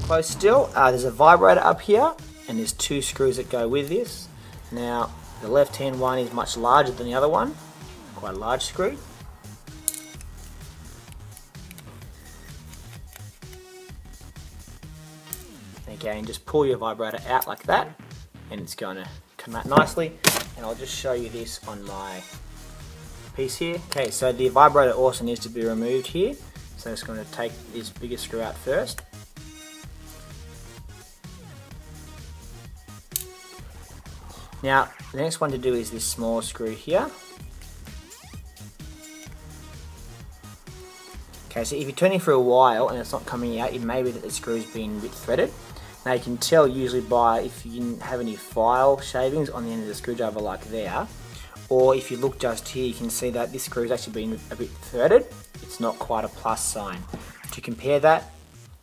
close still. There's a vibrator up here, and there's 2 screws that go with this. Now, the left hand one is much larger than the other one, quite a large screw. Again, just pull your vibrator out like that, and it's going to come out nicely. And I'll just show you this on my piece here. Okay, so the vibrator also needs to be removed here. So I'm just going to take this bigger screw out first. Now, the next one to do is this small screw here. Okay, so if you're turning for a while and it's not coming out, it may be that the screw's been a bit threaded. Now you can tell usually by if you didn't have any file shavings on the end of the screwdriver like there, or if you look just here, you can see that this screw's actually been a bit threaded. It's not quite a plus sign. To compare that,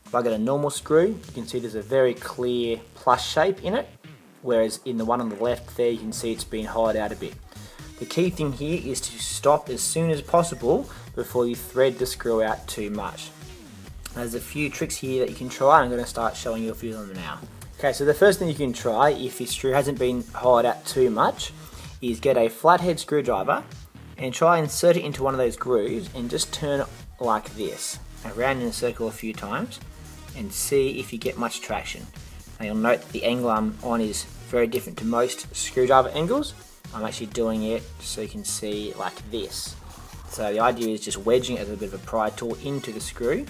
if I get a normal screw, you can see there's a very clear plus shape in it, whereas in the one on the left there, you can see it's been hollowed out a bit. The key thing here is to stop as soon as possible before you thread the screw out too much. There's a few tricks here that you can try, and I'm going to start showing you a few of them now. Okay, so the first thing you can try, if your screw hasn't been hollowed out too much, is get a flathead screwdriver and try and insert it into one of those grooves and just turn it like this, around in a circle a few times, and see if you get much traction. Now you'll note that the angle I'm on is very different to most screwdriver angles. I'm actually doing it so you can see like this. So the idea is just wedging it as a bit of a pry tool into the screw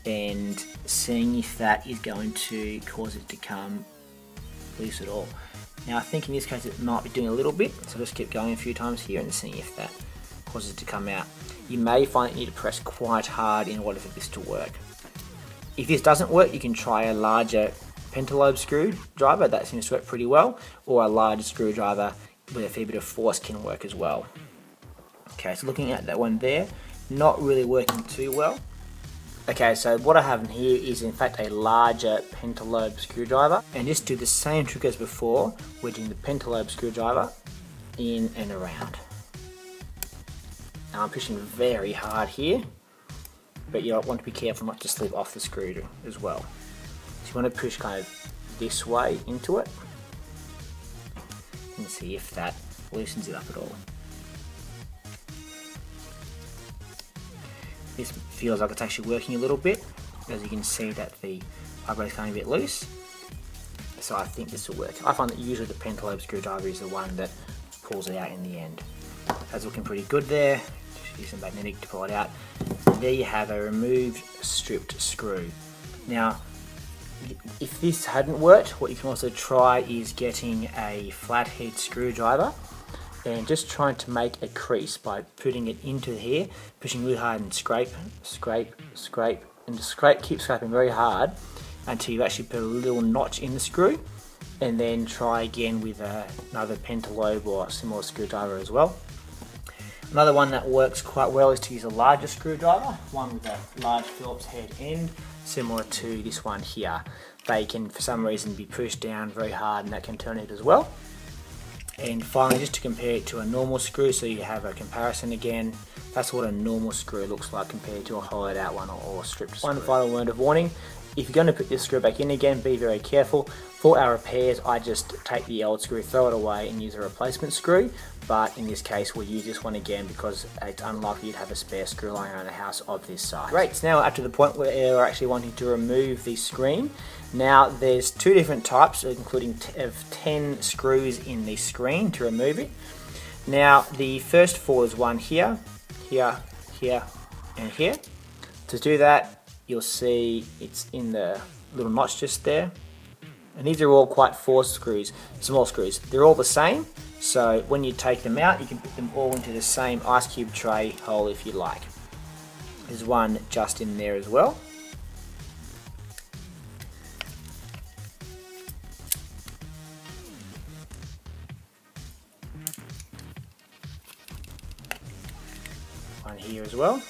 and seeing if that is going to cause it to come loose at all. Now I think in this case it might be doing a little bit, so just keep going a few times here and seeing if that causes it to come out. You may find that you need to press quite hard in order for this to work. If this doesn't work, you can try a larger pentalobe screwdriver, that seems to work pretty well, or a larger screwdriver with a fair bit of force can work as well. Okay, so looking at that one there, not really working too well. Okay, so what I have in here is in fact a larger pentalobe screwdriver, and just do the same trick as before, wedging the pentalobe screwdriver in and around. Now I'm pushing very hard here, but you want to be careful not to slip off the screw as well. So you want to push kind of this way into it and see if that loosens it up at all. This feels like it's actually working a little bit, as you can see that the vibrator is kind of a bit loose. So I think this will work. I find that usually the pentalobe screwdriver is the one that pulls it out in the end. That's looking pretty good there. Just use some magnetic to pull it out. And there you have a removed stripped screw. Now, if this hadn't worked, what you can also try is getting a flathead screwdriver and just trying to make a crease by putting it into here, pushing really hard and scrape, scrape, scrape, and just scrape, keep scraping very hard until you actually put a little notch in the screw, and then try again with another pentalobe or similar screwdriver as well. Another one that works quite well is to use a larger screwdriver, one with a large Phillips head end, similar to this one here. They can, for some reason, be pushed down very hard, and that can turn it as well. And finally, just to compare it to a normal screw, so you have a comparison again, that's what a normal screw looks like compared to a hollowed out one or stripped screw. One final word of warning, if you're going to put this screw back in again, be very careful. For our repairs, I just take the old screw, throw it away and use a replacement screw, but in this case we'll use this one again because it's unlikely you'd have a spare screw lying around the house of this size. Great, so now we're up to the point where we're actually wanting to remove the screen. Now there's 2 different types, including of 10 screws in the screen to remove it. Now the first 4 is one here, here, here and here. To do that, you'll see it's in the little notch just there. And these are all quite forced screws, small screws. They're all the same, so when you take them out, you can put them all into the same ice cube tray hole if you like. There's one just in there as well. One here as well.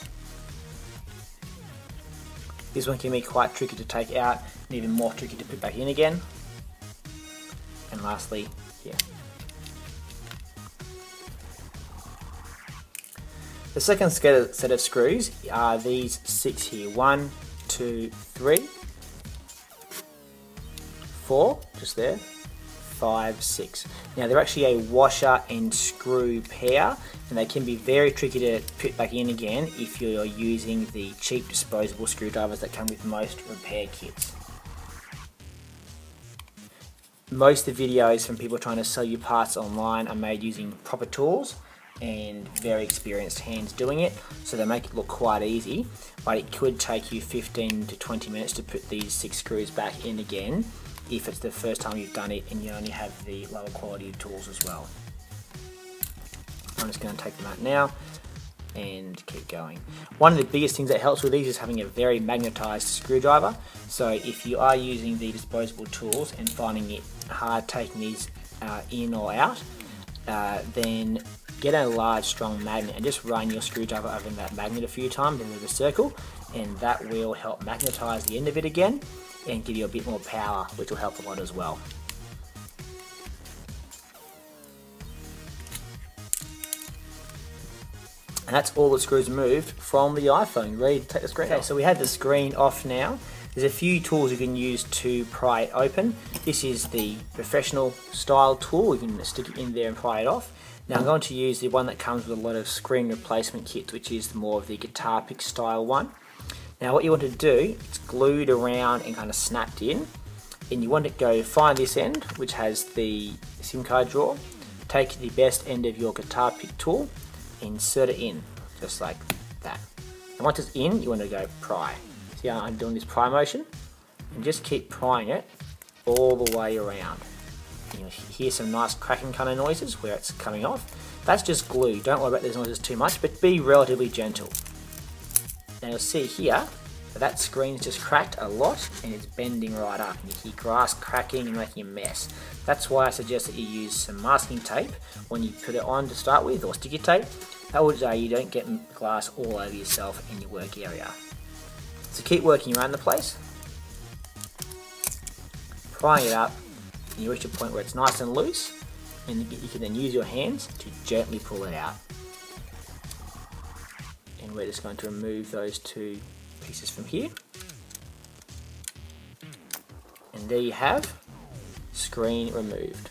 This one can be quite tricky to take out and even more tricky to put back in again. And lastly, here. The second set of screws are these 6 here. 1, 2, 3. 4, just there, 5, 6. Now they're actually a washer and screw pair, and they can be very tricky to put back in again if you're using the cheap disposable screwdrivers that come with most repair kits. Most of the videos from people trying to sell you parts online are made using proper tools and very experienced hands doing it, so they make it look quite easy, but it could take you 15 to 20 minutes to put these 6 screws back in again if it's the first time you've done it and you only have the lower quality tools as well. I'm just going to take them out now and keep going. One of the biggest things that helps with these is having a very magnetized screwdriver. So if you are using the disposable tools and finding it hard taking these in or out, then get a large strong magnet and just run your screwdriver over that magnet a few times into the circle, and that will help magnetize the end of it again and give you a bit more power, which will help a lot as well. And that's all the screws removed from the iPhone. Ready to take the screen off? Okay, so we had the screen off now. There's a few tools you can use to pry it open. This is the professional style tool. You can stick it in there and pry it off. Now I'm going to use the one that comes with a lot of screen replacement kits, which is more of the guitar pick style one. Now what you want to do, it's glued around and kind of snapped in, and you want to go find this end, which has the SIM card drawer. Take the best end of your guitar pick tool, insert it in, just like that. And once it's in, you want to go pry. See how I'm doing this pry motion? And just keep prying it all the way around. And you'll hear some nice cracking kind of noises where it's coming off. That's just glue. Don't worry about those noises too much, but be relatively gentle. Now you'll see here that screen's just cracked a lot and it's bending right up, and you hear glass cracking and making a mess. That's why I suggest that you use some masking tape when you put it on to start with, or sticky tape. That would you don't get glass all over yourself in your work area. So keep working around the place, prying it up, and you reach a point where it's nice and loose, and you can then use your hands to gently pull it out. And we're just going to remove those 2 pieces from here. And there you have, screen removed.